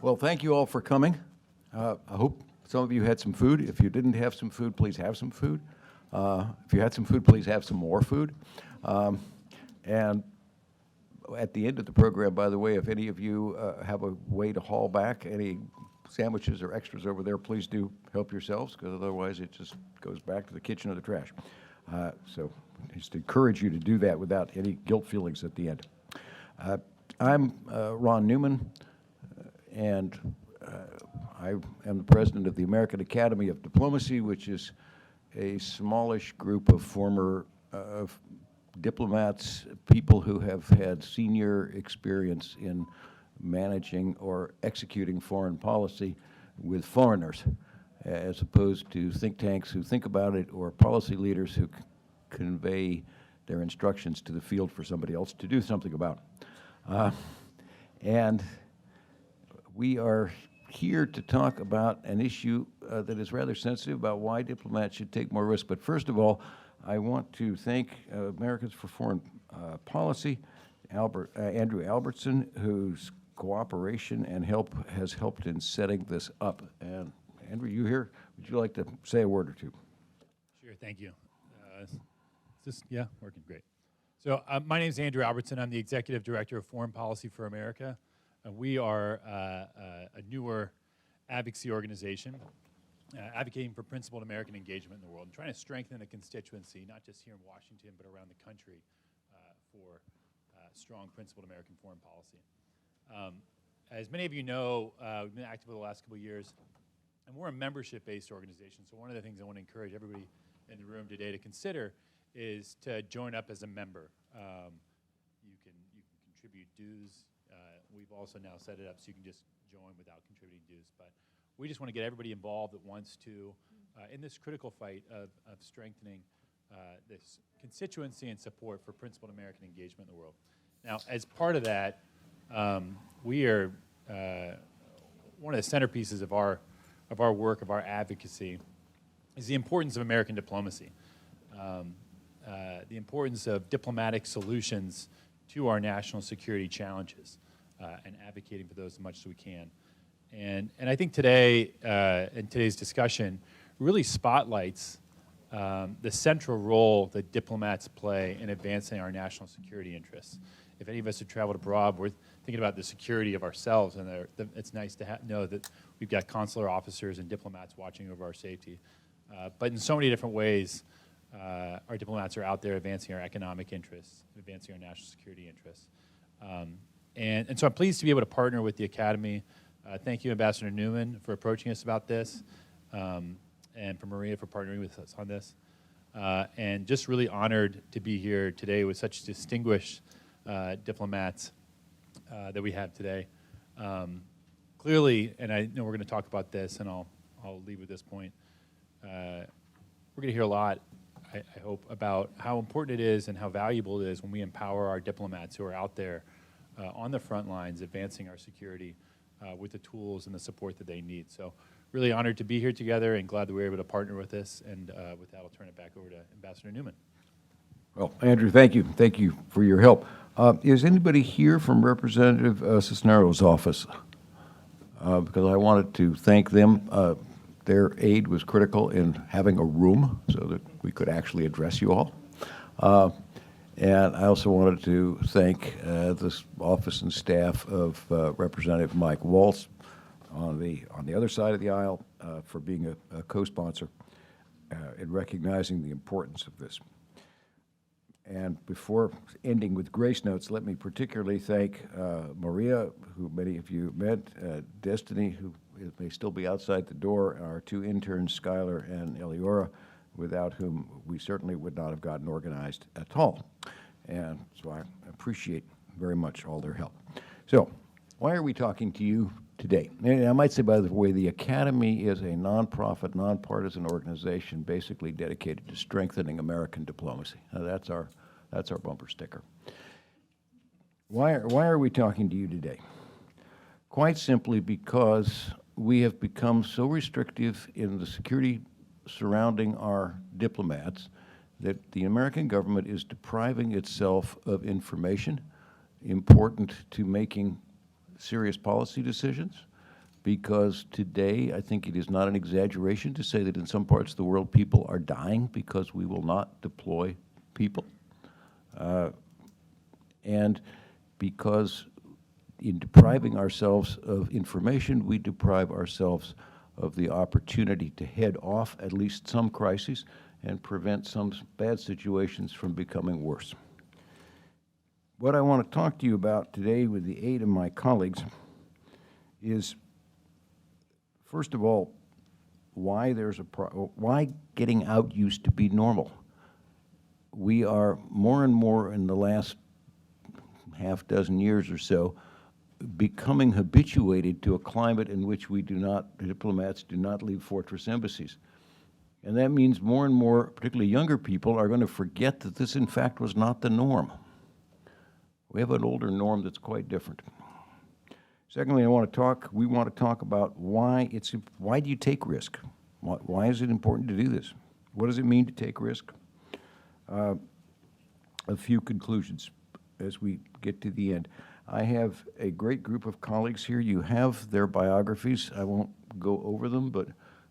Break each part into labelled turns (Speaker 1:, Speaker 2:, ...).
Speaker 1: Well, thank you all for coming. I hope some of you had some food. If you didn't have some food, please have some food. If you had some food, please have some more food. And at the end of the program, by the way, if any of you have a way to haul back any sandwiches or extras over there, please do help yourselves, because otherwise it just goes back to the kitchen or the trash. So just encourage you to do that without any guilt feelings at the end. I'm Ron Newman, and I am the president of the American Academy of Diplomacy, which is a smallish group of former diplomats, people who have had senior experience in managing or executing foreign policy with foreigners, as opposed to think tanks who think about it or policy leaders who convey their instructions to the field for somebody else to do something about. And we are here to talk about an issue that is rather sensitive about why diplomats should take more risk. But first of all, I want to thank Americans for Foreign Policy, Andrew Albertson, whose cooperation and help has helped in setting this up. And Andrew, you here? Would you like to say a word or two?
Speaker 2: Sure, thank you. Is this, yeah, working great. So my name is Andrew Albertson. I'm the Executive Director of Foreign Policy for America. We are a newer advocacy organization advocating for principled American engagement in the world and trying to strengthen the constituency, not just here in Washington, but around the country for strong principled American foreign policy. As many of you know, we've been active over the last couple of years, and we're a membership-based organization. So one of the things I want to encourage everybody in the room today to consider is to join up as a member. You can contribute dues. We've also now set it up so you can just join without contributing dues. But we just want to get everybody involved that wants to in this critical fight of strengthening this constituency and support for principled American engagement in the world. Now, as part of that, we are one of the centerpieces of our work, of our advocacy, is the importance of American diplomacy. The importance of diplomatic solutions to our national security challenges and advocating for those as much as we can. And I think today, in today's discussion, really spotlights the central role that diplomats play in advancing our national security interests. If any of us have traveled abroad, we're thinking about the security of ourselves, and it's nice to know that we've got consular officers and diplomats watching over our safety. But in so many different ways, our diplomats are out there advancing our economic interests, advancing our national security interests. And so I'm pleased to be able to partner with the Academy. Thank you, Ambassador Newman, for approaching us about this, and for Maria for partnering with us on this. And just really honored to be here today with such distinguished diplomats that we have today. Clearly, and I know we're going to talk about this, and I'll leave with this point, we're going to hear a lot, I hope, about how important it is and how valuable it is when we empower our diplomats who are out there on the front lines advancing our security with the tools and the support that they need. So really honored to be here together and glad that we were able to partner with this. And with that, I'll turn it back over to Ambassador Newman.
Speaker 1: Well, Andrew, thank you. Thank you for your help. Is anybody here from Representative Cisneros' office? Because I wanted to thank them. Their aid was critical in having a room so that we could actually address you all. And I also wanted to thank the office and staff of Representative Mike Waltz on the other side of the aisle for being a co-sponsor in recognizing the importance of this. And before ending with grace notes, let me particularly thank Maria, who many of you met, Destiny, who may still be outside the door, our two interns, Skylar and Eliora, without whom we certainly would not have gotten organized at all. And so I appreciate very much all their help. So why are we talking to you today? And I might say, by the way, the Academy is a nonprofit, nonpartisan organization basically dedicated to strengthening American diplomacy. Now, that's our bumper sticker. Why are we talking to you today? Quite simply because we have become so restrictive in the security surrounding our diplomats that the American government is depriving itself of information important to making serious policy decisions, because today I think it is not an exaggeration to say that in some parts of the world people are dying because we will not deploy people. And because in depriving ourselves of information, we deprive ourselves of the opportunity to head off at least some crises and prevent some bad situations from becoming worse. What I want to talk to you about today with the aid of my colleagues is, first of all, why why getting out used to be normal. We are more and more in the last half dozen years or so becoming habituated to a climate in which diplomats do not leave fortress embassies. And that means more and more, particularly younger people, are going to forget that this in fact was not the norm. We have an older norm that's quite different. Secondly, we want to talk about why do you take risk? Why is it important to do this? What does it mean to take risk? A few conclusions as we get to the end. I have a great group of colleagues here. You have their biographies. I won't go over them, but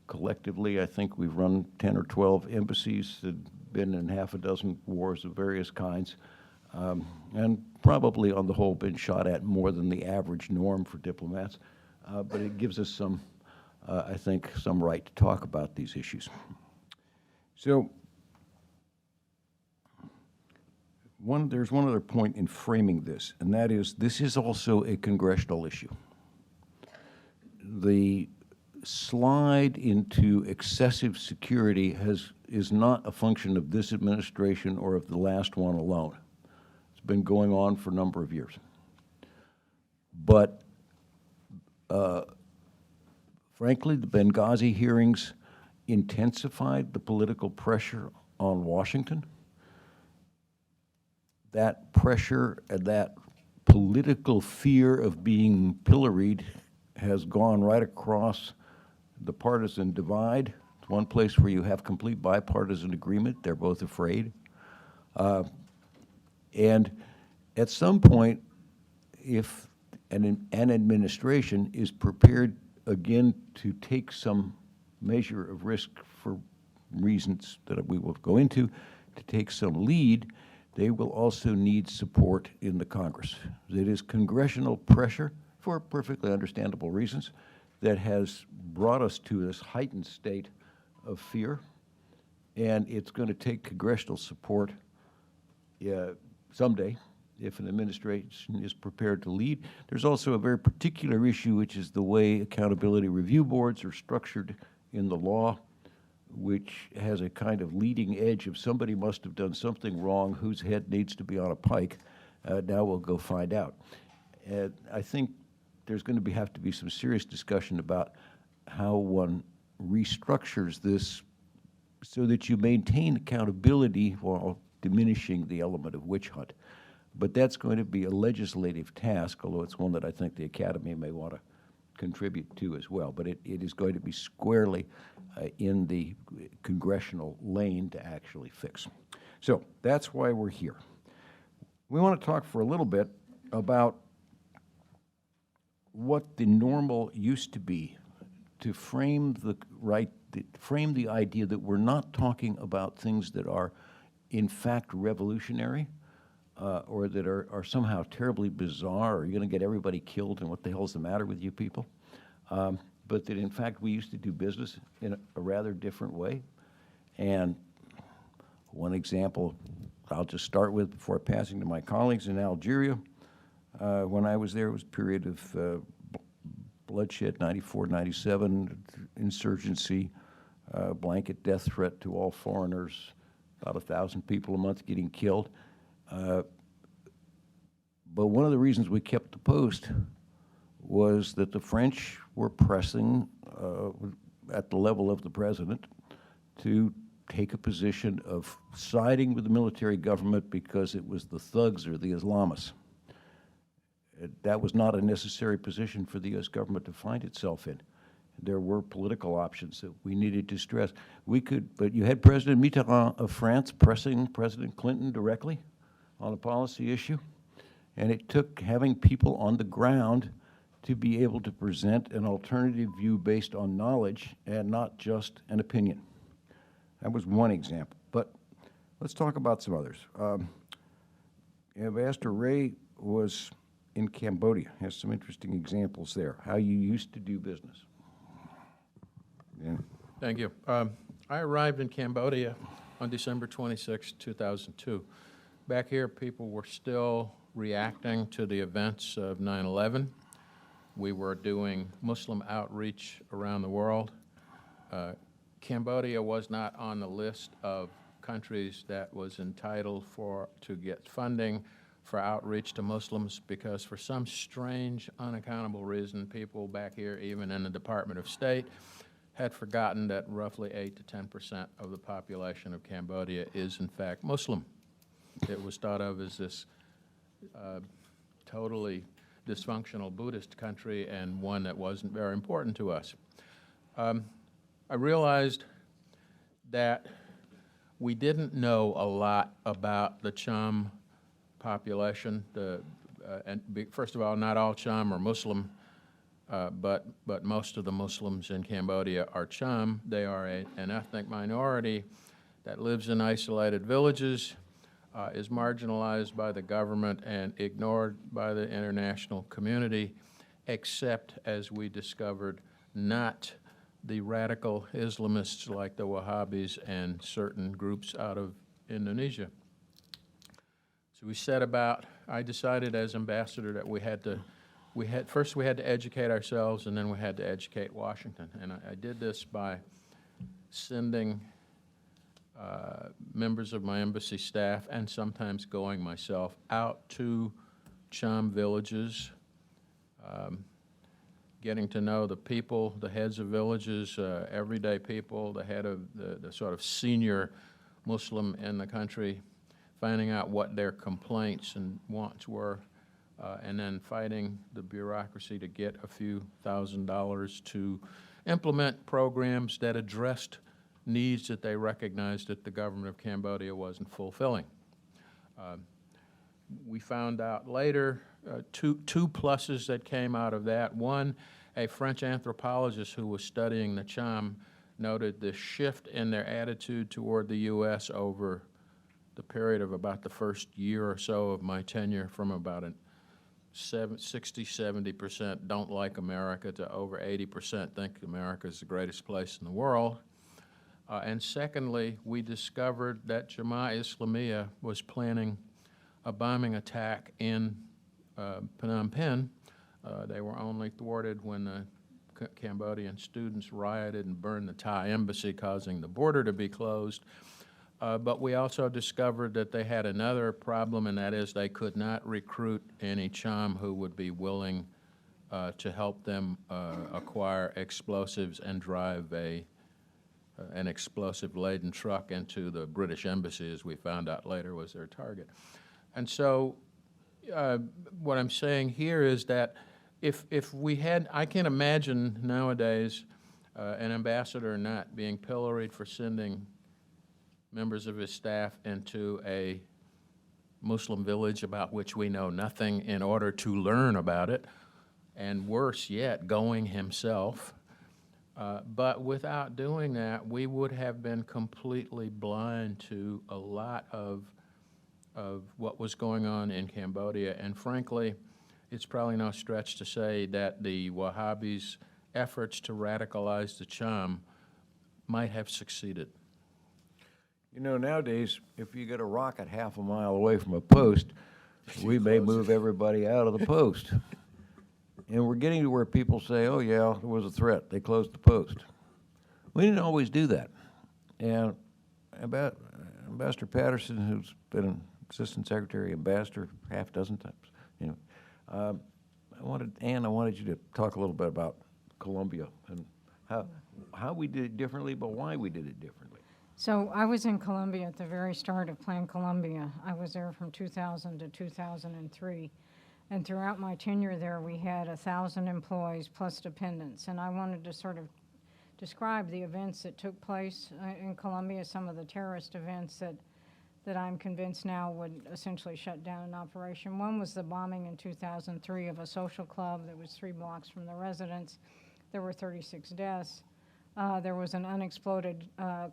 Speaker 1: collectively I think we've run 10 or 12 embassies, been in half a dozen wars of various kinds, and probably on the whole been shot at more than the average norm for diplomats. But it gives us some, I think, some right to talk about these issues. So there's one other point in framing this, and that is this is also a congressional issue. The slide into excessive security is not a function of this administration or of the last one alone. It's been going on for a number of years. But frankly, the Benghazi hearings intensified the political pressure on Washington. That pressure and that political fear of being pilloried has gone right across the partisan divide. It's one place where you have complete bipartisan agreement. They're both afraid. And at some point, if an administration is prepared again to take some measure of risk for reasons that we will go into, to take some lead, they will also need support in the Congress. It is congressional pressure, for perfectly understandable reasons, that has brought us to this heightened state of fear, and it's going to take congressional support someday if an administration is prepared to lead. There's also a very particular issue, which is the way accountability review boards are structured in the law, which has a kind of leading edge of somebody must have done something wrong, whose head needs to be on a pike. Now we'll go find out. And I think there's going to have to be some serious discussion about how one restructures this so that you maintain accountability while diminishing the element of witch hunt. But that's going to be a legislative task, although it's one that I think the Academy may want to contribute to as well. But it is going to be squarely in the congressional lane to actually fix. So that's why we're here. We want to talk for a little bit about what the normal used to be, to frame the idea that we're not talking about things that are in fact revolutionary or that are somehow terribly bizarre, or you're going to get everybody killed and what the hell's the matter with you people, but that in fact we used to do business in a rather different way. And one example I'll just start with before passing to my colleagues in Algeria. When I was there, it was a period of bloodshed, 94, 97, insurgency, blanket death threat to all foreigners, about 1,000 people a month getting killed. But one of the reasons we kept the post was that the French were pressing at the level of the president to take a position of siding with the military government because it was the thugs or the Islamists. That was not a necessary position for the U.S. government to find itself in. There were political options that we needed to stress. But you had President Mitterrand of France pressing President Clinton directly on a policy issue, and it took having people on the ground to be able to present an alternative view based on knowledge and not just an opinion. That was one example, but let's talk about some others. Ambassador Ray was in Cambodia, has some interesting examples there, how you used to do business. Yeah.
Speaker 3: Thank you. I arrived in Cambodia on December 26, 2002. Back here, people were still reacting to the events of 9/11. We were doing Muslim outreach around the world. Cambodia was not on the list of countries that was entitled to get funding for outreach to Muslims because for some strange, unaccountable reason, people back here, even in the Department of State, had forgotten that roughly 8 to 10% of the population of Cambodia is in fact Muslim. It was thought of as this totally dysfunctional Buddhist country and one that wasn't very important to us. I realized that we didn't know a lot about the Cham population. First of all, not all Cham are Muslim, but most of the Muslims in Cambodia are Cham. They are an ethnic minority that lives in isolated villages, is marginalized by the government and ignored by the international community, except, as we discovered, not the radical Islamists like the Wahhabis and certain groups out of Indonesia. So I decided as ambassador that we had to educate ourselves and then we had to educate Washington. And I did this by sending members of my embassy staff and sometimes going myself out to Cham villages, getting to know the people, the heads of villages, everyday people, the head of the sort of senior Muslim in the country, finding out what their complaints and wants were, and then fighting the bureaucracy to get a few $1,000s to implement programs that addressed needs that they recognized that the government of Cambodia wasn't fulfilling. We found out later two pluses that came out of that. One, a French anthropologist who was studying the Cham noted the shift in their attitude toward the U.S. over the period of about the first year or so of my tenure, from about 60-70% don't like America to over 80% think America is the greatest place in the world. And secondly, we discovered that Jamaat Islamiyah was planning a bombing attack in Phnom Penh. They were only thwarted when the Cambodian students rioted and burned the Thai embassy, causing the border to be closed. But we also discovered that they had another problem, and that is they could not recruit any Cham who would be willing to help them acquire explosives and drive an explosive-laden truck into the British embassy, as we found out later was their target. And so what I'm saying here is that if we had, I can imagine nowadays an ambassador not being pilloried for sending members of his staff into a Muslim village about which we know nothing in order to learn about it, and worse yet, going himself. But without doing that, we would have been completely blind to a lot of what was going on in Cambodia. And frankly, it's probably no stretch to say that the Wahhabis' efforts to radicalize the Cham might have succeeded.
Speaker 1: You know, nowadays, if you get a rocket half a mile away from a post, we may move everybody out of the post. And we're getting to where people say, oh, yeah, there was a threat. They closed the post. We didn't always do that. And Ambassador Patterson, who's been an assistant secretary, ambassador half a dozen times, I wanted you to talk a little bit about Colombia and how we did it differently, but why we did it differently.
Speaker 4: So I was in Colombia at the very start of Plan Colombia. I was there from 2000 to 2003. And throughout my tenure there, we had 1,000 employees plus dependents. And I wanted to sort of describe the events that took place in Colombia, some of the terrorist events that that I'm convinced now would essentially shut down an operation. One was the bombing in 2003 of a social club that was 3 blocks from the residence. There were 36 deaths. There was an unexploded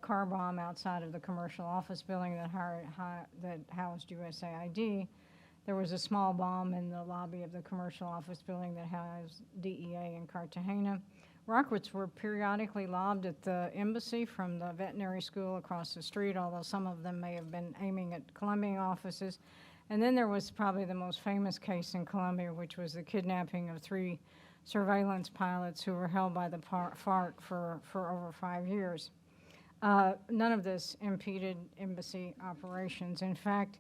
Speaker 4: car bomb outside of the commercial office building that housed USAID. There was a small bomb in the lobby of the commercial office building that housed DEA in Cartagena. Rockets were periodically lobbed at the embassy from the veterinary school across the street, although some of them may have been aiming at Colombian offices. And then there was probably the most famous case in Colombia, which was the kidnapping of 3 surveillance pilots who were held by the FARC for over 5 years. None of this impeded embassy operations. In fact,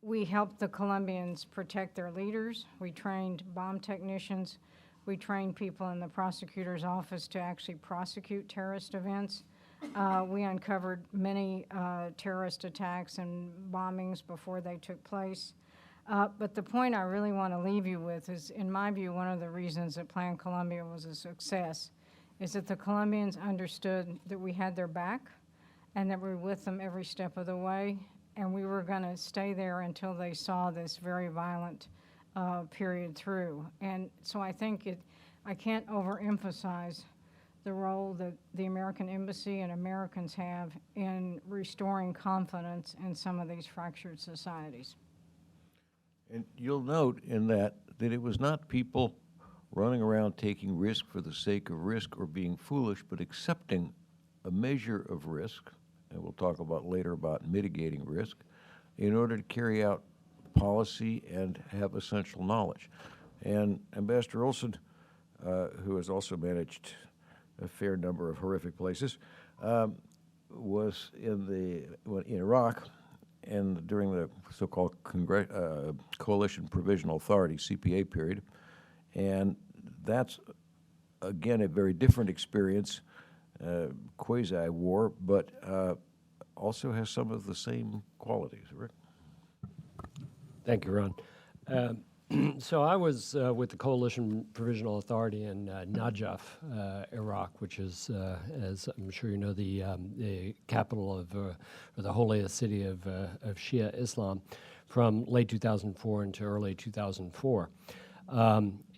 Speaker 4: we helped the Colombians protect their leaders. We trained bomb technicians. We trained people in the prosecutor's office to actually prosecute terrorist events. We uncovered many terrorist attacks and bombings before they took place. But the point I really want to leave you with is, in my view, one of the reasons that Plan Colombia was a success is that the Colombians understood that we had their back and that we were with them every step of the way, and we were going to stay there until they saw this very violent period through. And so I think I can't overemphasize the role that the American Embassy and Americans have in restoring confidence in some of these fractured societies.
Speaker 1: And you'll note in that it was not people running around taking risk for the sake of risk or being foolish, but accepting a measure of risk, and we'll talk about later about mitigating risk, in order to carry out policy and have essential knowledge. And Ambassador Olson, who has also managed a fair number of horrific places, was in Iraq, and during the so-called Coalition Provisional Authority, CPA period, and that's, again, a very different experience, quasi-war, but also has some of the same qualities. Rick?
Speaker 5: Thank you, Ron. So I was with the Coalition Provisional Authority in Najaf, Iraq, which is, as I'm sure you know, the capital of, or the holiest city of Shia Islam, from late 2004 into early 2004.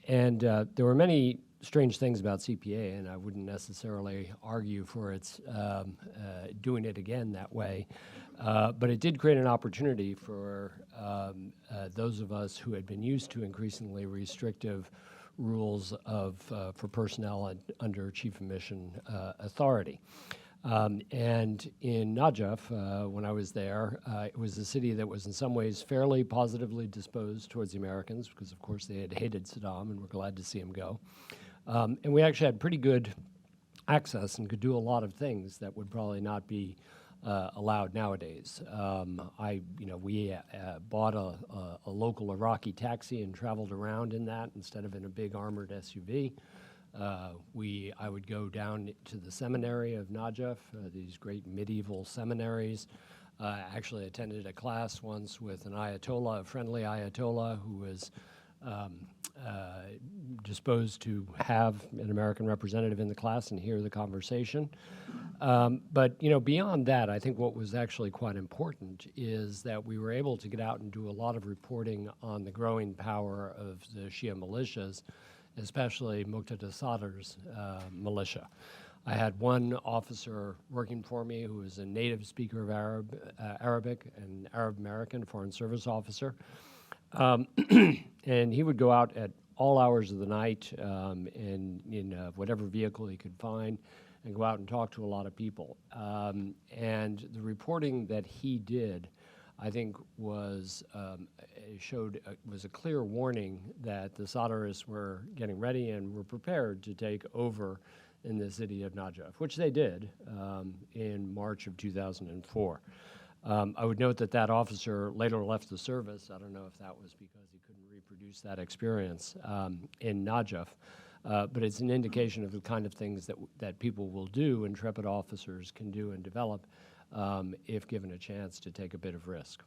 Speaker 5: And there were many strange things about CPA, and I wouldn't necessarily argue for its doing it again that way. But it did create an opportunity for those of us who had been used to increasingly restrictive rules for personnel under Chief of Mission authority. And in Najaf, when I was there, it was a city that was in some ways fairly positively disposed towards the Americans because, of course, they had hated Saddam and were glad to see him go. And we actually had pretty good access and could do a lot of things that would probably not be allowed nowadays. We bought a local Iraqi taxi and traveled around in that instead of in a big armored SUV. I would go down to the seminary of Najaf, these great medieval seminaries. Actually attended a class once with an Ayatollah, a friendly Ayatollah, who was disposed to have an American representative in the class and hear the conversation. But beyond that, I think what was actually quite important is that we were able to get out and do a lot of reporting on the growing power of the Shia militias, especially Muqtada Sadr's militia. I had one officer working for me who was a native speaker of Arabic, an Arab American Foreign Service officer. And he would go out at all hours of the night in whatever vehicle he could find and go out and talk to a lot of people. And the reporting that he did, I think, was a clear warning that the Sadrists were getting ready and were prepared to take over in the city of Najaf, which they did in March of 2004. I would note that officer later left the service. I don't know if that was because he couldn't reproduce that experience in Najaf, but it's an indication of the kind of things that people will do, intrepid officers can do and develop if given a chance to take a bit of risk.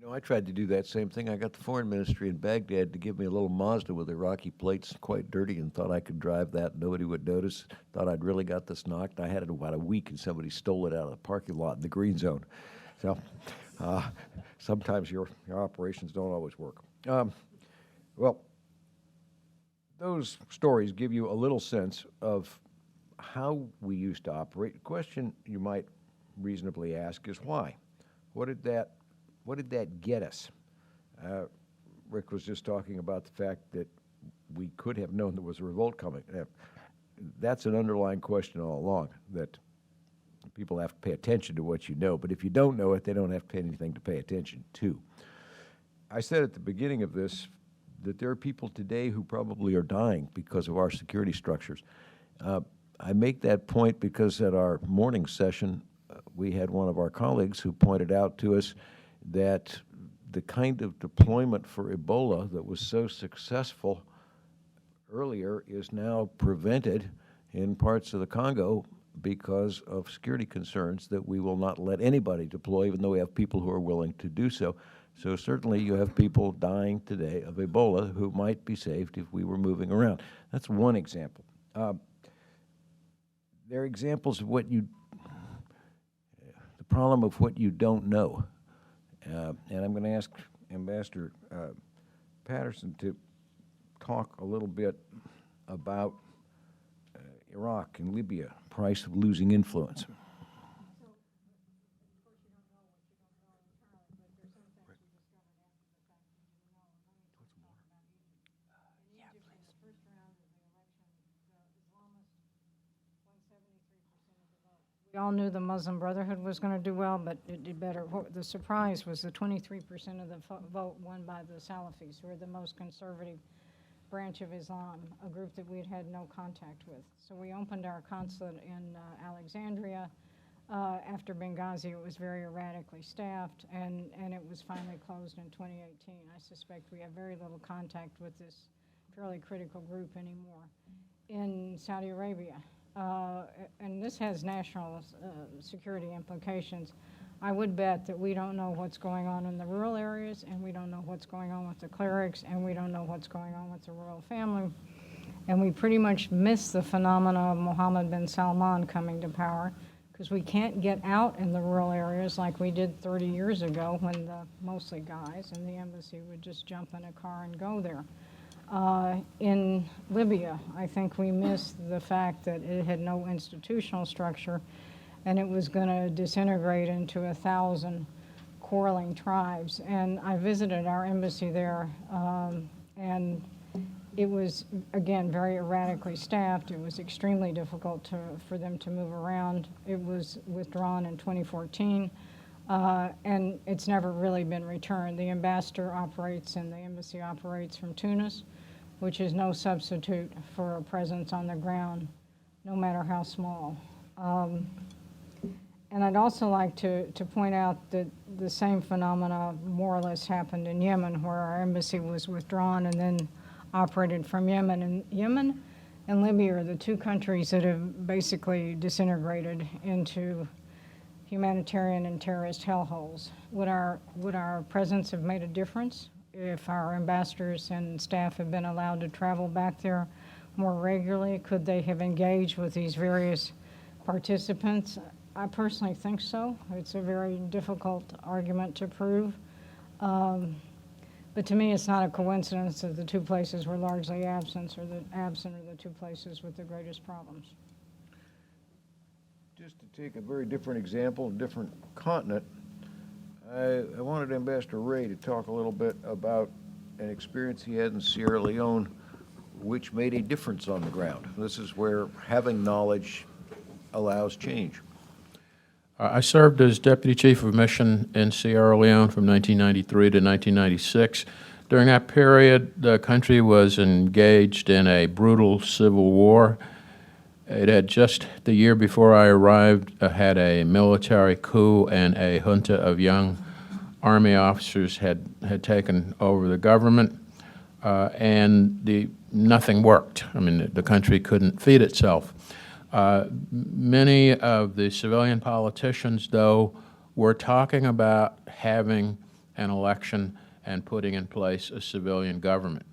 Speaker 1: You know, I tried to do that same thing. I got the foreign ministry in Baghdad to give me a little Mazda with Iraqi plates, quite dirty, and thought I could drive that. Nobody would notice. Thought I'd really got this knocked. I had it about a week, and somebody stole it out of the parking lot in the green zone. So sometimes your operations don't always work. Well, those stories give you a little sense of how we used to operate. The question you might reasonably ask is why? What did that get us? Rick was just talking about the fact that we could have known there was a revolt coming. That's an underlying question all along, that people have to pay attention to what you know, but if you don't know it, they don't have to pay anything to pay attention to. I said at the beginning of this that there are people today who probably are dying because of our security structures. I make that point because at our morning session, we had one of our colleagues who pointed out to us that the kind of deployment for Ebola that was so successful earlier is now prevented in parts of the Congo because of security concerns that we will not let anybody deploy, even though we have people who are willing to do so. So certainly you have people dying today of Ebola who might be saved if we were moving around. That's one example. There are examples of the problem of what you don't know. And I'm going to ask Ambassador Patterson to talk a little bit about Iraq and Libya, price of losing influence.
Speaker 4: We all knew the Muslim Brotherhood was going to do well, but it did better. The surprise was the 23% of the vote won by the Salafis, who are the most conservative branch of Islam, a group that we had had no contact with. So we opened our consulate in Alexandria. After Benghazi, it was very erratically staffed, and it was finally closed in 2018. I suspect we have very little contact with this fairly critical group anymore. In Saudi Arabia, and this has national security implications, I would bet that we don't know what's going on in the rural areas, and we don't know what's going on with the clerics, and we don't know what's going on with the royal family. And we pretty much miss the phenomena of Mohammed bin Salman coming to power, because we can't get out in the rural areas like we did 30 years ago when the mostly guys in the embassy would just jump in a car and go there. In Libya, I think we missed the fact that it had no institutional structure, and it was going to disintegrate into 1,000 quarreling tribes. And I visited our embassy there, and it was, again, very erratically staffed. It was extremely difficult for them to move around. It was withdrawn in 2014. And it's never really been returned. The ambassador operates and the embassy operates from Tunis, which is no substitute for a presence on the ground, no matter how small. And I'd also like to point out that the same phenomena more or less happened in Yemen, where our embassy was withdrawn and then operated from Yemen. And Yemen and Libya are the two countries that have basically disintegrated into humanitarian and terrorist hellholes. Would our presence have made a difference if our ambassadors and staff had been allowed to travel back there more regularly? Could they have engaged with these various participants? I personally think so. It's a very difficult argument to prove. But to me, it's not a coincidence that the two places were largely absent, or the two places with the greatest problems.
Speaker 1: Just to take a very different example, a different continent, I wanted Ambassador Ray to talk a little bit about an experience he had in Sierra Leone, which made a difference on the ground. This is where having knowledge allows change.
Speaker 3: I served as Deputy Chief of Mission in Sierra Leone from 1993 to 1996. During that period, the country was engaged in a brutal civil war. It had just the year before I arrived had a military coup, and a junta of young Army officers had taken over the government, and nothing worked. I mean, the country couldn't feed itself. Many of the civilian politicians, though, were talking about having an election and putting in place a civilian government.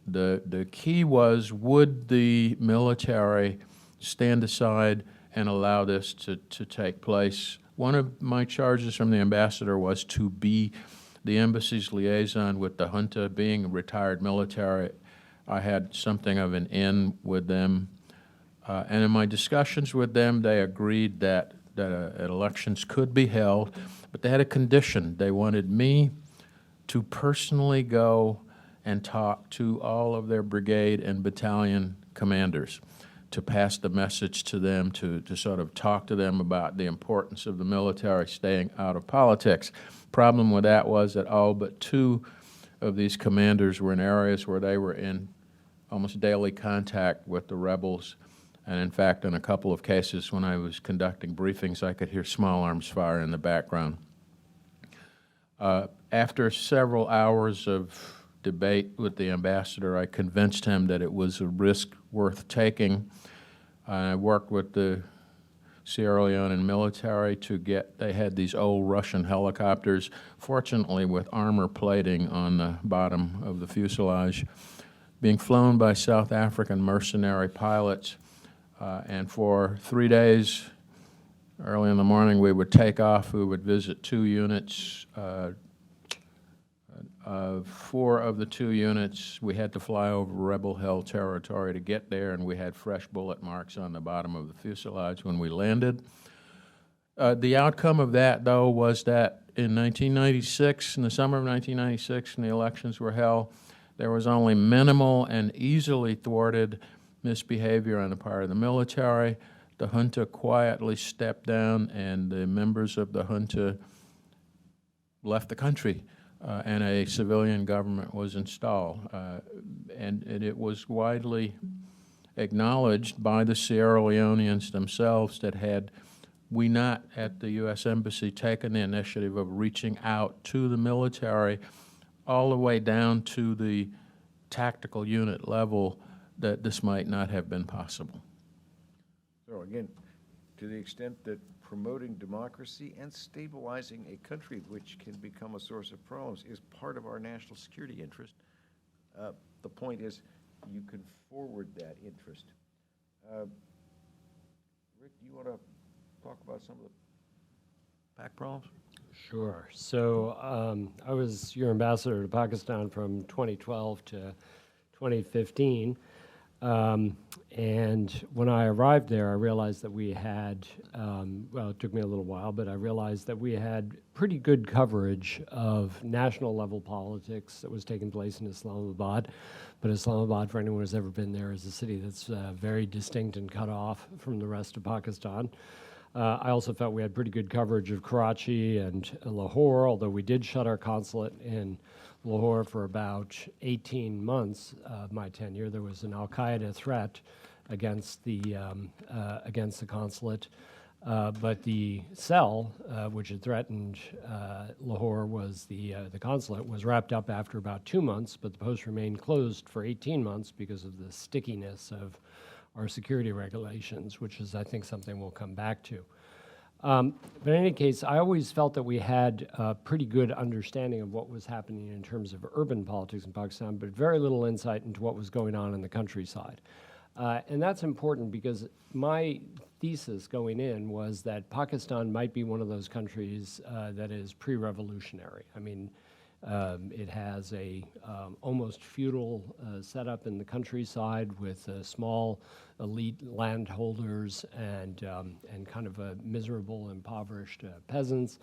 Speaker 3: The key was, would the military stand aside and allow this to take place? One of my charges from the ambassador was to be the embassy's liaison with the junta. Being a retired military, I had something of an in with them. And in my discussions with them, they agreed that elections could be held, but they had a condition. They wanted me to personally go and talk to all of their brigade and battalion commanders, to pass the message to them, to sort of talk to them about the importance of the military staying out of politics. Problem with that was that all but 2 of these commanders were in areas where they were in almost daily contact with the rebels. And in fact, in a couple of cases, when I was conducting briefings, I could hear small arms fire in the background. After several hours of debate with the ambassador, I convinced him that it was a risk worth taking. I worked with the Sierra Leonean military to get, they had these old Russian helicopters, fortunately with armor plating on the bottom of the fuselage, being flown by South African mercenary pilots. And for 3 days, early in the morning, we would take off. We would visit 2 units. 4 of the 2 units, we had to fly over rebel-held territory to get there, and we had fresh bullet marks on the bottom of the fuselage when we landed. The outcome of that, though, was that in 1996, in the summer of 1996, when the elections were held, there was only minimal and easily thwarted misbehavior on the part of the military. The junta quietly stepped down, and the members of the junta left the country, and a civilian government was installed. And it was widely acknowledged by the Sierra Leoneans themselves that had we not at the U.S. Embassy taken the initiative of reaching out to the military all the way down to the tactical unit level, that this might not have been possible.
Speaker 1: So again, to the extent that promoting democracy and stabilizing a country which can become a source of problems is part of our national security interest, the point is you can forward that interest. Rick, do you want to talk about some of the PAC problems?
Speaker 5: Sure. So I was your ambassador to Pakistan from 2012 to 2015. And when I arrived there, I realized that we had, well, it took me a little while, but I realized that we had pretty good coverage of national level politics that was taking place in Islamabad. But Islamabad, for anyone who's ever been there, is a city that's very distinct and cut off from the rest of Pakistan. I also felt we had pretty good coverage of Karachi and Lahore, although we did shut our consulate in Lahore for about 18 months of my tenure. There was an al-Qaeda threat against the consulate, but the cell, which had threatened Lahore, was the consulate, was wrapped up after about 2 months, but the post remained closed for 18 months because of the stickiness of our security regulations, which is, I think, something we'll come back to. But in any case, I always felt that we had a pretty good understanding of what was happening in terms of urban politics in Pakistan, but very little insight into what was going on in the countryside. And that's important because my thesis going in was that Pakistan might be one of those countries that is pre-revolutionary. I mean, it has a almost feudal setup in the countryside with small elite landholders and kind of a miserable, impoverished peasants.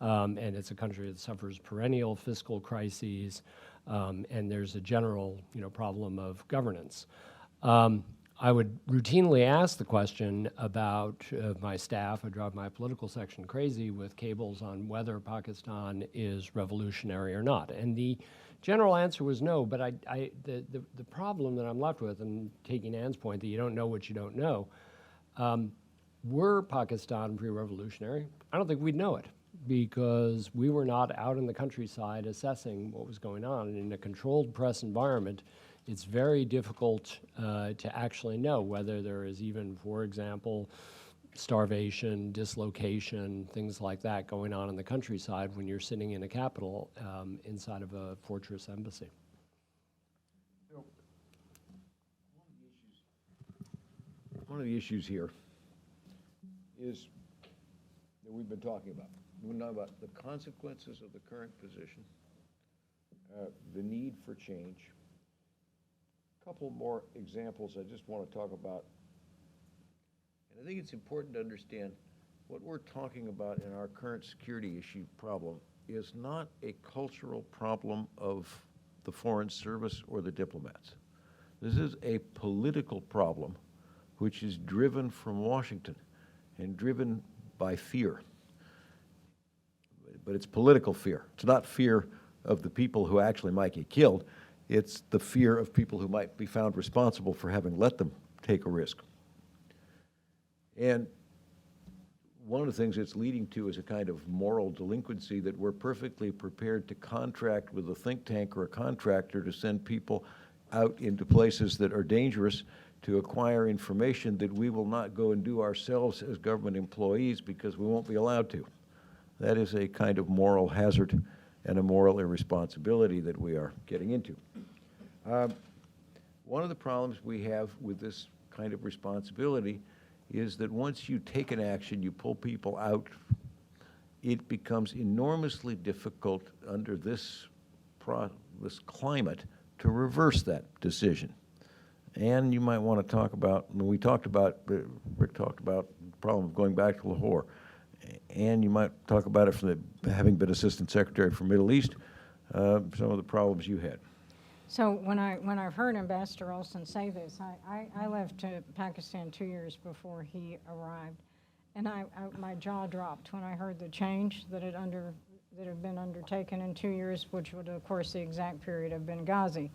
Speaker 5: And it's a country that suffers perennial fiscal crises, and there's a general, problem of governance. I would routinely ask the question about my staff. I drive my political section crazy with cables on whether Pakistan is revolutionary or not. And the general answer was no, but the problem that I'm left with, and taking Ann's point that you don't know what you don't know, were Pakistan pre-revolutionary? I don't think we'd know it because we were not out in the countryside assessing what was going on. And in a controlled press environment, it's very difficult to actually know whether there is even, for example, starvation, dislocation, things like that going on in the countryside when you're sitting in a capital inside of a fortress embassy.
Speaker 1: One of the issues here is that we've been talking about. We're talking about the consequences of the current position, the need for change. A couple more examples I just want to talk about. And I think it's important to understand what we're talking about in our current security issue problem is not a cultural problem of the Foreign Service or the diplomats. This is a political problem which is driven from Washington and driven by fear. But it's political fear. It's not fear of the people who actually might get killed. It's the fear of people who might be found responsible for having let them take a risk. And one of the things it's leading to is a kind of moral delinquency that we're perfectly prepared to contract with a think tank or a contractor to send people out into places that are dangerous to acquire information that we will not go and do ourselves as government employees because we won't be allowed to. That is a kind of moral hazard and a moral irresponsibility that we are getting into. One of the problems we have with this kind of responsibility is that once you take an action, you pull people out, it becomes enormously difficult under this climate to reverse that decision. And you might want to talk about, Rick talked about the problem of going back to Lahore, and you might talk about it from having been Assistant Secretary for Middle East, some of the problems you had.
Speaker 4: So when I've heard Ambassador Olson say this, I left to Pakistan 2 years before he arrived, and my jaw dropped when I heard the change that had been undertaken in 2 years, which would, of course, the exact period of Benghazi.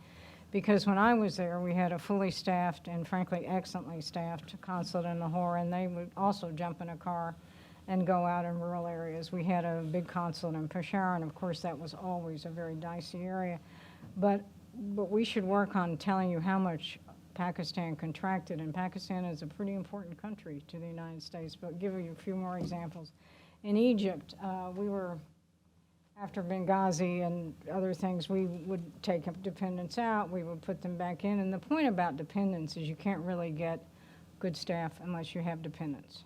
Speaker 4: Because when I was there, we had a fully staffed and frankly excellently staffed consulate in Lahore, and they would also jump in a car and go out in rural areas. We had a big consulate in Peshawar, and of course that was always a very dicey area. But we should work on telling you how much Pakistan contracted, and Pakistan is a pretty important country to the United States. But I'll give you a few more examples. In Egypt, we were, after Benghazi and other things, we would take dependents out, we would put them back in. And the point about dependents is you can't really get good staff unless you have dependents.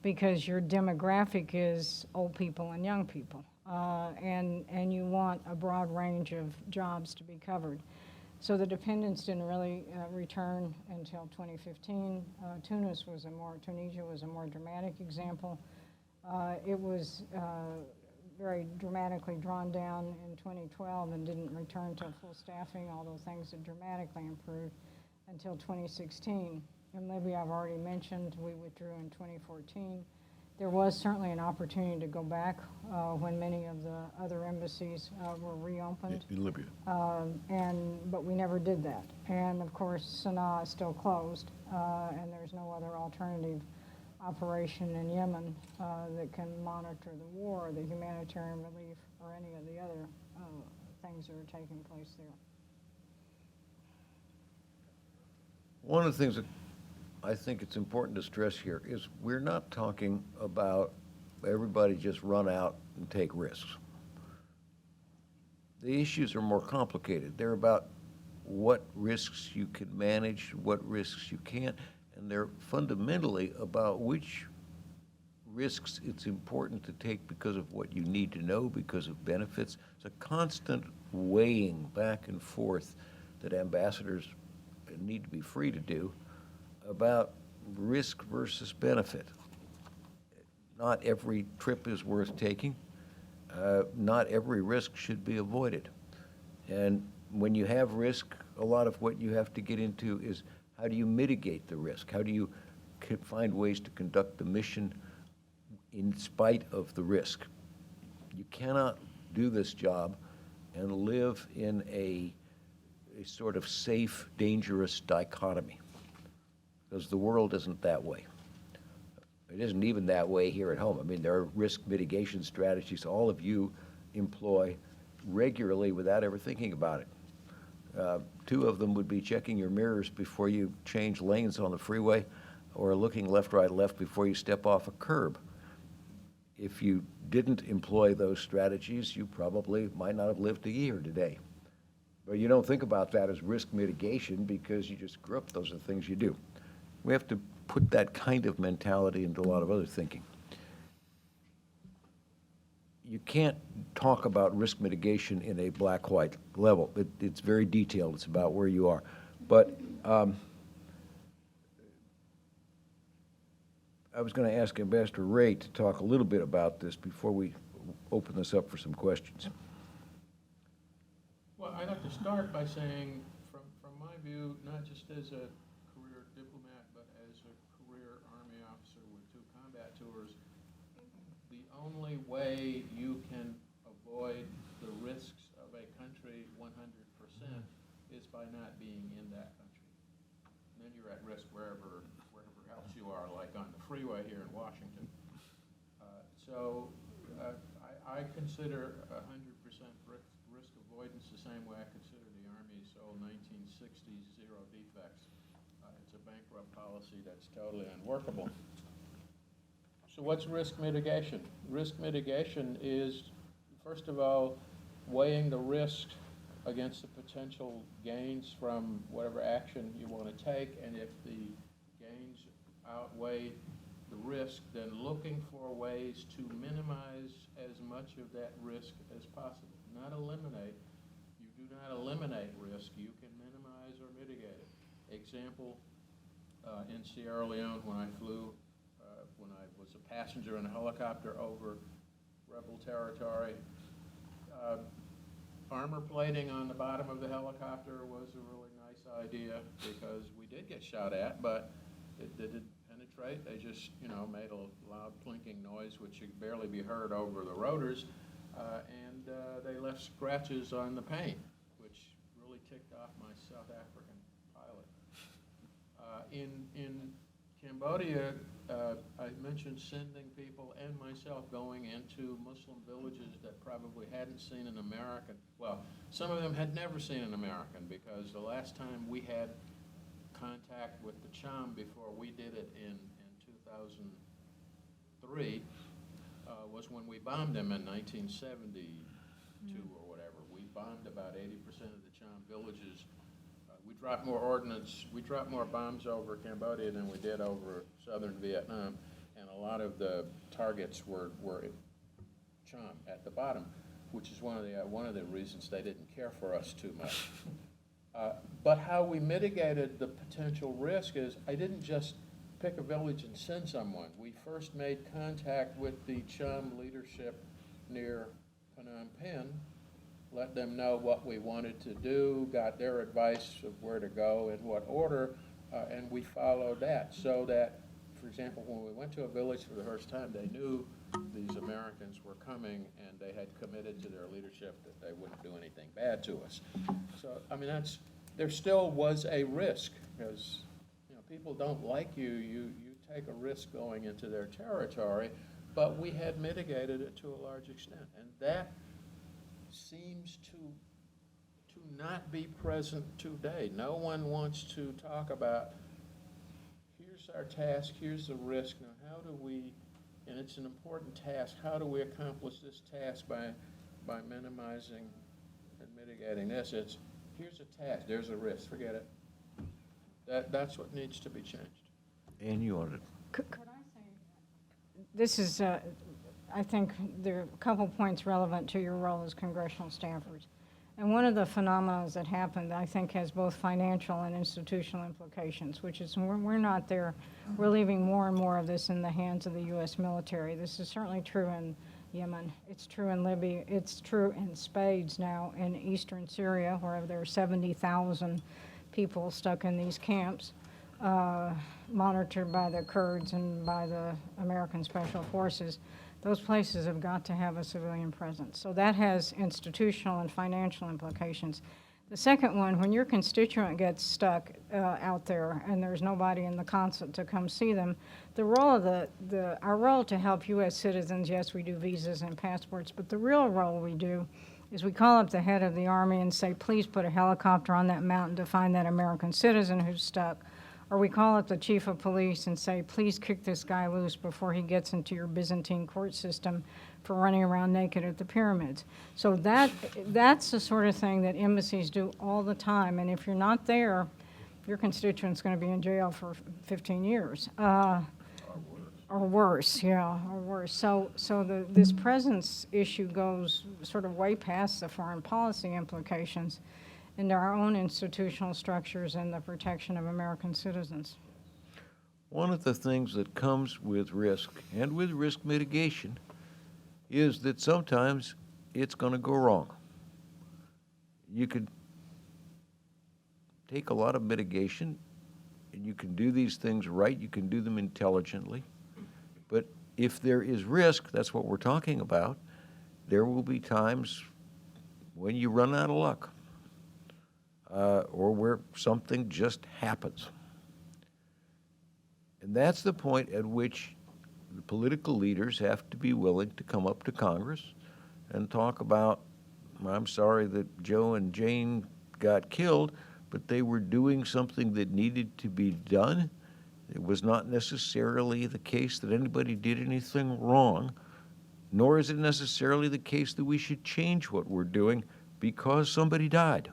Speaker 4: Because your demographic is old people and young people. And you want a broad range of jobs to be covered. So the dependents didn't really return until 2015. Tunisia was a more dramatic example. It was very dramatically drawn down in 2012 and didn't return to full staffing, although things had dramatically improved until 2016. In Libya, I've already mentioned, we withdrew in 2014. There was certainly an opportunity to go back when many of the other embassies were reopened.
Speaker 1: In Libya.
Speaker 4: But we never did that. And of course, Sana'a is still closed, and there's no other alternative operation in Yemen that can monitor the war, the humanitarian relief, or any of the other things that are taking place there.
Speaker 1: One of the things that I think it's important to stress here is we're not talking about everybody just run out and take risks. The issues are more complicated. They're about what risks you can manage, what risks you can't, and they're fundamentally about which risks it's important to take because of what you need to know, because of benefits. It's a constant weighing back and forth that ambassadors need to be free to do about risk versus benefit. Not every trip is worth taking. Not every risk should be avoided. And when you have risk, a lot of what you have to get into is how do you mitigate the risk? How do you find ways to conduct the mission in spite of the risk? You cannot do this job and live in a sort of safe, dangerous dichotomy, because the world isn't that way. It isn't even that way here at home. I mean, there are risk mitigation strategies all of you employ regularly without ever thinking about it. Two of them would be checking your mirrors before you change lanes on the freeway, or looking left, right, left before you step off a curb. If you didn't employ those strategies, you probably might not have lived a year today. But you don't think about that as risk mitigation because you just grew up. Those are the things you do. We have to put that kind of mentality into a lot of other thinking. You can't talk about risk mitigation in a black-white level. It's very detailed. It's about where you are. But I was going to ask Ambassador Ray to talk a little bit about this before we open this up for some questions.
Speaker 3: Well, I'd like to start by saying, from my view, not just as a career diplomat, but as a career Army officer with 2 combat tours, the only way you can avoid the risks of a country 100% is by not being in that country. And then you're at risk wherever else you are, like on the freeway here in Washington. I consider 100% risk avoidance the same way I consider the Army's old 1960s zero defects. It's a bankrupt policy that's totally unworkable. So what's risk mitigation? Risk mitigation is, first of all, weighing the risk against the potential gains from whatever action you want to take, and if the gains outweigh the risk, then looking for ways to minimize as much of that risk as possible. Not eliminate. You do not eliminate risk. You can minimize or mitigate it. Example, in Sierra Leone when I flew, when I was a passenger in a helicopter over rebel territory, armor plating on the bottom of the helicopter was a really nice idea because we did get shot at, but it didn't penetrate. They just, made a loud plinking noise which could barely be heard over the rotors, and they left scratches on the paint, which really ticked off my South African pilot. In Cambodia, I mentioned sending people and myself going into Muslim villages that probably hadn't seen an American. Well, some of them had never seen an American because the last time we had contact with the Cham before we did it in 2003 was when we bombed them in 1972 or whatever. We bombed about 80% of the Cham villages. We dropped more ordnance, we dropped more bombs over Cambodia than we did over southern Vietnam, and a lot of the targets were Cham at the bottom, which is one of the reasons they didn't care for us too much. But how we mitigated the potential risk is I didn't just pick a village and send someone. We first made contact with the Cham leadership near Phnom Penh, let them know what we wanted to do, got their advice of where to go, in what order, and we followed that. So that, for example, when we went to a village for the first time, they knew these Americans were coming and they had committed to their leadership that they wouldn't do anything bad to us. So, I mean, there still was a risk because, people don't like you. You take a risk going into their territory, but we had mitigated it to a large extent. And that seems to not be present today. No one wants to talk about, here's our task, here's the risk, now how do we, and it's an important task, how do we accomplish this task by minimizing and mitigating this? It's, here's a task, there's a risk, forget it. That's what needs to be changed.
Speaker 1: And you wanted
Speaker 4: Could I say, this is, I think there are a couple points relevant to your role as congressional staffers. And one of the phenomena that happened, I think, has both financial and institutional implications, which is we're not there. We're leaving more and more of this in the hands of the U.S. military. This is certainly true in Yemen. It's true in Libya. It's true in spades now in eastern Syria, where there are 70,000 people stuck in these camps, monitored by the Kurds and by the American Special Forces. Those places have got to have a civilian presence. So that has institutional and financial implications. The second one, when your constituent gets stuck out there and there's nobody in the consulate to come see them, the role of our role to help U.S. citizens, yes, we do visas and passports, but the real role we do is we call up the head of the Army and say, please put a helicopter on that mountain to find that American citizen who's stuck, or we call up the chief of police and say, please kick this guy loose before he gets into your Byzantine court system for running around naked at the pyramids. So that's the sort of thing that embassies do all the time, and if you're not there, your constituent's going to be in jail for 15 years. Or worse, yeah, or worse. So this presence issue goes sort of way past the foreign policy implications into our own institutional structures and the protection of American citizens.
Speaker 1: One of the things that comes with risk and with risk mitigation is that sometimes it's going to go wrong. You could take a lot of mitigation and you can do these things right, you can do them intelligently. But if there is risk, that's what we're talking about, there will be times when you run out of luck or where something just happens. And that's the point at which the political leaders have to be willing to come up to Congress and talk about, I'm sorry that Joe and Jane got killed, but they were doing something that needed to be done. It was not necessarily the case that anybody did anything wrong, nor is it necessarily the case that we should change what we're doing because somebody died.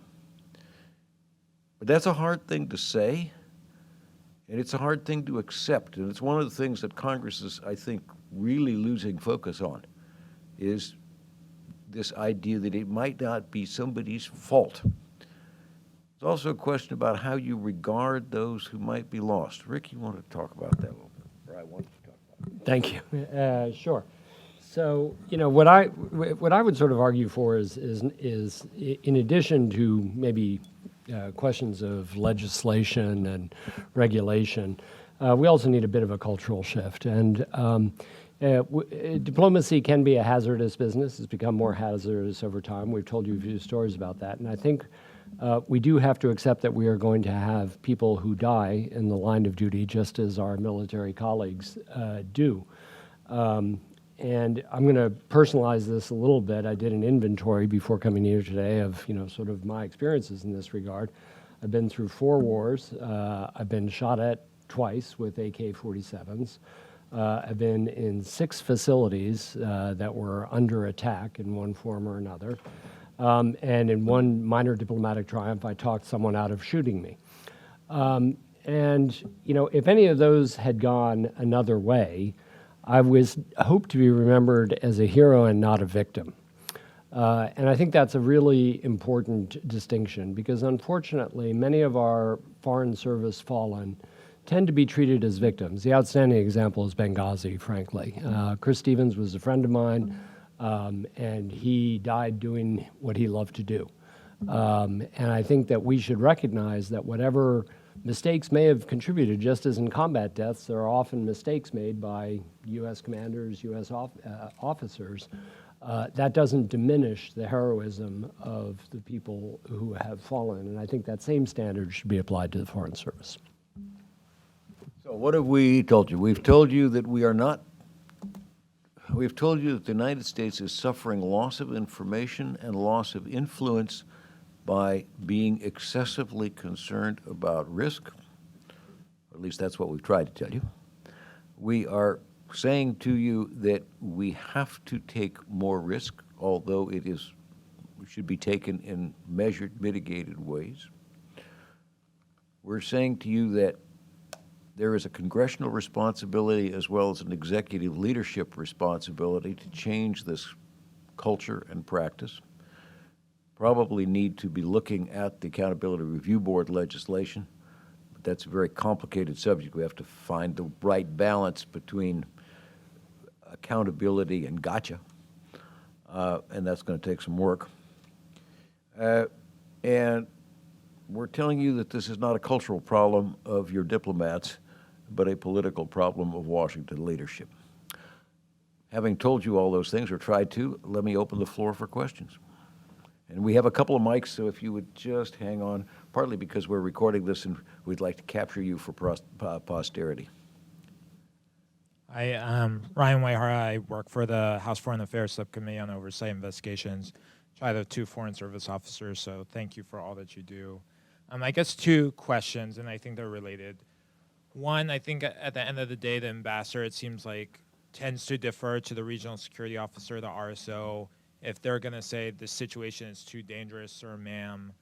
Speaker 1: But that's a hard thing to say, and it's a hard thing to accept, and it's one of the things that Congress is, I think, really losing focus on, is this idea that it might not be somebody's fault. It's also a question about how you regard those who might be lost. Rick, you want to talk about that a little bit? Or I want to talk about it.
Speaker 5: Thank you. Sure. So, what I would sort of argue for is in addition to maybe questions of legislation and regulation, we also need a bit of a cultural shift. And diplomacy can be a hazardous business. It's become more hazardous over time. We've told you a few stories about that. And I think we do have to accept that we are going to have people who die in the line of duty, just as our military colleagues do. And I'm going to personalize this a little bit. I did an inventory before coming here today of, sort of my experiences in this regard. I've been through 4 wars. I've been shot at twice with AK-47s. I've been in 6 facilities that were under attack in one form or another. And in one minor diplomatic triumph, I talked someone out of shooting me. And, if any of those had gone another way, I was hoped to be remembered as a hero and not a victim. And I think that's a really important distinction because unfortunately, many of our Foreign Service fallen tend to be treated as victims. The outstanding example is Benghazi, frankly. Chris Stevens was a friend of mine, and he died doing what he loved to do. And I think that we should recognize that whatever mistakes may have contributed, just as in combat deaths, there are often mistakes made by U.S. commanders, U.S. officers. That doesn't diminish the heroism of the people who have fallen, and I think that same standard should be applied to the Foreign Service.
Speaker 1: So what have we told you? We've told you that we are not, we've told you that the United States is suffering loss of information and loss of influence by being excessively concerned about risk. Or at least that's what we've tried to tell you. We are saying to you that we have to take more risk, although it should be taken in measured, mitigated ways. We're saying to you that there is a congressional responsibility as well as an executive leadership responsibility to change this culture and practice. Probably need to be looking at the Accountability Review Board legislation, but that's a very complicated subject. We have to find the right balance between accountability and gotcha, and that's going to take some work. And we're telling you that this is not a cultural problem of your diplomats, but a political problem of Washington leadership. Having told you all those things, or tried to, let me open the floor for questions. And we have a couple of mics, so if you would just hang on, partly because we're recording this and we'd like to capture you for posterity.
Speaker 6: Hi, Ryan Wayhara. I work for the House Foreign Affairs Subcommittee on Oversight Investigations. I have 2 Foreign Service officers, so thank you for all that you do. I guess 2 questions, and I think they're related. One, I think at the end of the day, the ambassador, it seems like, tends to defer to the regional security officer, the RSO. If they're going to say the situation is too dangerous, sir, ma'am,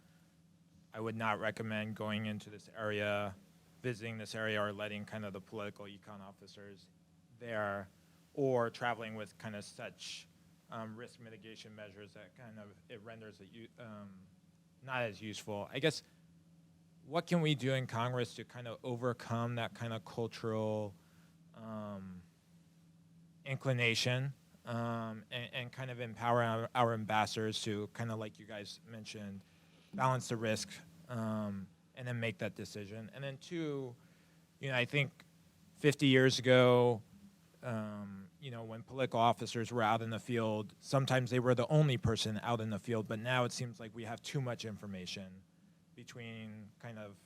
Speaker 6: I would not recommend going into this area, visiting this area, or letting kind of the political econ officers there, or traveling with kind of such risk mitigation measures that kind of it renders it not as useful. I guess, what can we do in Congress to kind of overcome that kind of cultural inclination and kind of empower our ambassadors to kind of, like you guys mentioned, balance the risk and then make that decision? And then two, I think 50 years ago, when political officers were out in the field, sometimes they were the only person out in the field, but now it seems like we have too much information between kind of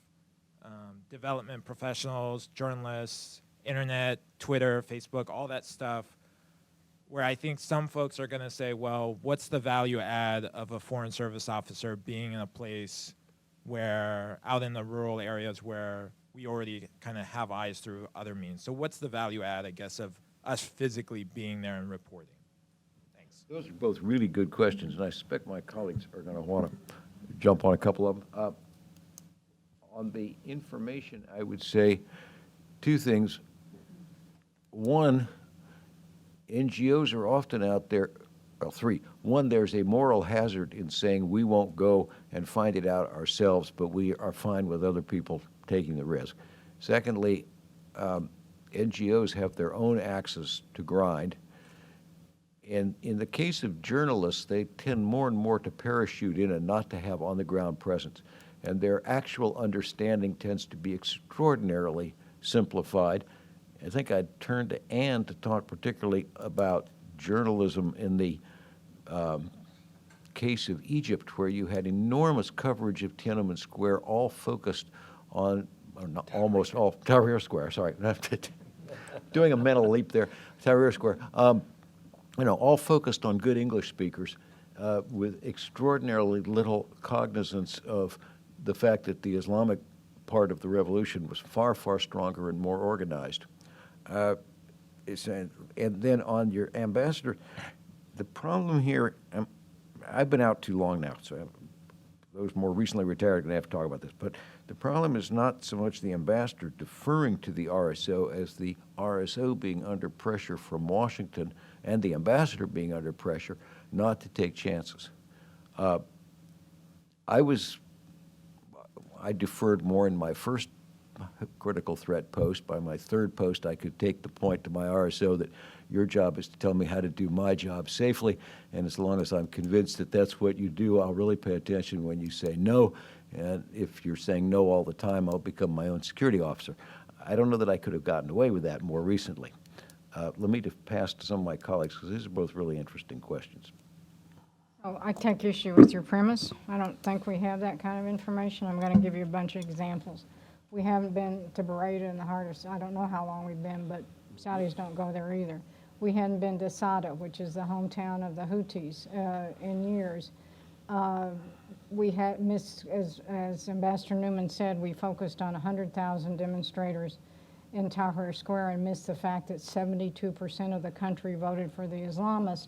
Speaker 6: development professionals, journalists, internet, Twitter, Facebook, all that stuff, where I think some folks are going to say, well, what's the value add of a Foreign Service officer being in a place where, out in the rural areas where we already kind of have eyes through other means? So what's the value add, I guess, of us physically being there and reporting? Thanks.
Speaker 1: Those are both really good questions, and I suspect my colleagues are going to want to jump on a couple of them. On the information, I would say two things. One, NGOs are often out there, well, three. One, there's a moral hazard in saying we won't go and find it out ourselves, but we are fine with other people taking the risk. Secondly, NGOs have their own axes to grind. And in the case of journalists, they tend more and more to parachute in and not to have on-the-ground presence. And their actual understanding tends to be extraordinarily simplified. I think I'd turn to Ann to talk particularly about journalism in the case of Egypt, where you had enormous coverage of Tiananmen Square, all focused on, or not, almost all, Tahrir Square, sorry. Doing a mental leap there, Tahrir Square. All focused on good English speakers with extraordinarily little cognizance of the fact that the Islamic part of the revolution was far, far stronger and more organized. And then on your ambassador, the problem here, I've been out too long now, so those more recently retired are going to have to talk about this, but the problem is not so much the ambassador deferring to the RSO as the RSO being under pressure from Washington and the ambassador being under pressure not to take chances. I deferred more in my first critical threat post. By my third post, I could take the point to my RSO that your job is to tell me how to do my job safely, and as long as I'm convinced that that's what you do, I'll really pay attention when you say no, and if you're saying no all the time, I'll become my own security officer. I don't know that I could have gotten away with that more recently. Let me pass to some of my colleagues, because these are both really interesting questions.
Speaker 4: Oh, I take issue with your premise. I don't think we have that kind of information. I'm going to give you a bunch of examples. We haven't been to Bereda in the heart of, I don't know how long we've been, but Saudis don't go there either. We hadn't been to Sada, which is the hometown of the Houthis, in years. We had missed, as Ambassador Newman said, we focused on 100,000 demonstrators in Tahrir Square and missed the fact that 72% of the country voted for the Islamists.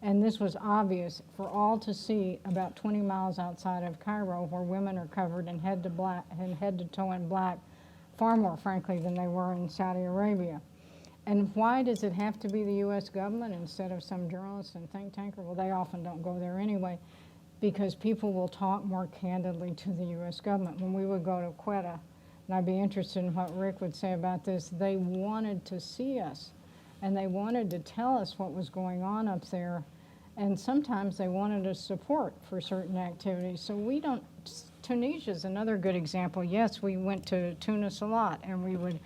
Speaker 4: And this was obvious for all to see about 20 miles outside of Cairo, where women are covered in head to toe in black, far more, frankly, than they were in Saudi Arabia. And why does it have to be the U.S. government instead of some journalist and think tanker? Well, they often don't go there anyway, because people will talk more candidly to the U.S. government. When we would go to Quetta, and I'd be interested in what Rick would say about this, they wanted to see us, and they wanted to tell us what was going on up there. And sometimes they wanted us support for certain activities. So we don't, Tunisia is another good example. Yes, we went to Tunis a lot, and we would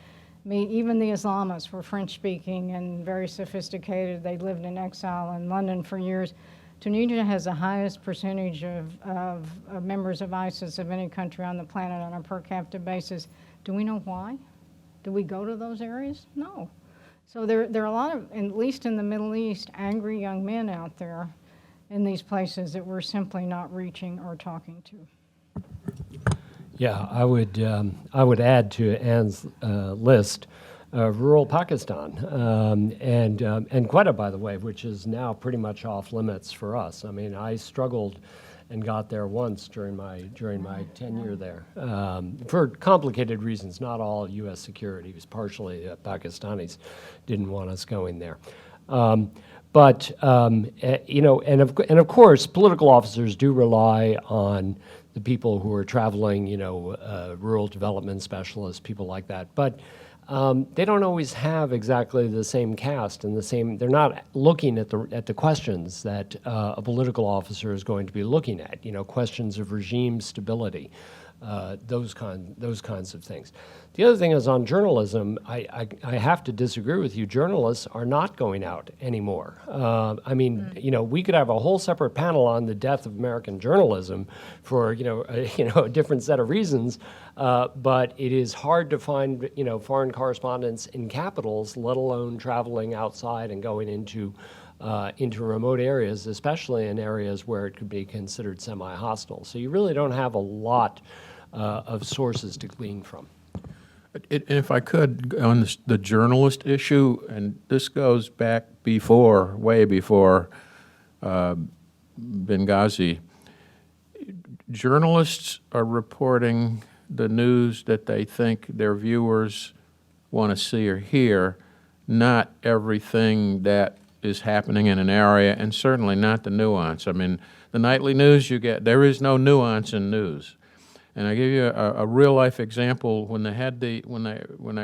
Speaker 4: meet, even the Islamists were French-speaking and very sophisticated. They lived in exile in London for years. Tunisia has the highest percentage of members of ISIS of any country on the planet on a per capita basis. Do we know why? Do we go to those areas? No. So there are a lot of, at least in the Middle East, angry young men out there in these places that we're simply not reaching or talking to.
Speaker 5: Yeah, I would add to Ann's list rural Pakistan and Quetta, by the way, which is now pretty much off limits for us. I mean, I struggled and got there once during my tenure there for complicated reasons. Not all U.S. security; it was partially Pakistanis didn't want us going there. You know, and of course, political officers do rely on the people who are traveling, you know, rural development specialists, people like that. But they don't always have exactly the same cast and the same. They're not looking at the questions that a political officer is going to be looking at. You know, questions of regime stability, those kinds of things. The other thing is on journalism. I have to disagree with you. Journalists are not going out anymore. I mean, you know, we could have a whole separate panel on the death of American journalism for a different set of reasons. But it is hard to find, you know, foreign correspondents in capitals, let alone traveling outside and going into remote areas, especially in areas where it could be considered semi-hostile. So you really don't have a lot of sources to glean from.
Speaker 3: If I could, on the journalist issue, and this goes back way before Benghazi, journalists are reporting the news that they think their viewers want to see or hear, not everything that is happening in an area, and certainly not the nuance. I mean, the nightly news you get, there is no nuance in news. And I give you a real life example. When they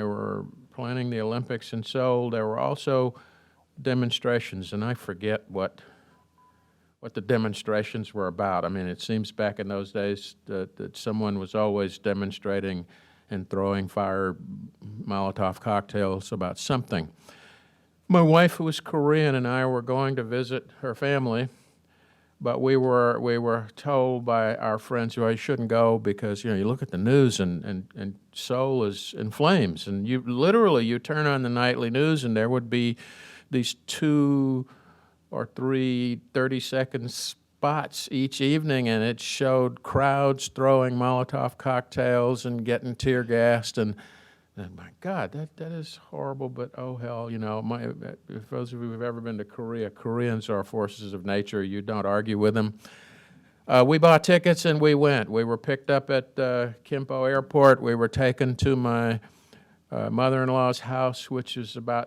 Speaker 3: were planning the Olympics in Seoul, there were also demonstrations, and I forget what the demonstrations were about. I mean, it seems back in those days that someone was always demonstrating and throwing fire Molotov cocktails about something. My wife, who was Korean, and I were going to visit her family, but we were told by our friends, you shouldn't go because, you know, you look at the news and Seoul is in flames. And you turn on the nightly news and there would be these 2 or 3 30-second spots each evening, and it showed crowds throwing Molotov cocktails and getting tear gassed. And my God, that is horrible, but oh hell, you know, if those of you who've ever been to Korea, Koreans are forces of nature. You don't argue with them. We bought tickets and we went. We were picked up at Kimpo Airport. We were taken to my mother-in-law's house, which is about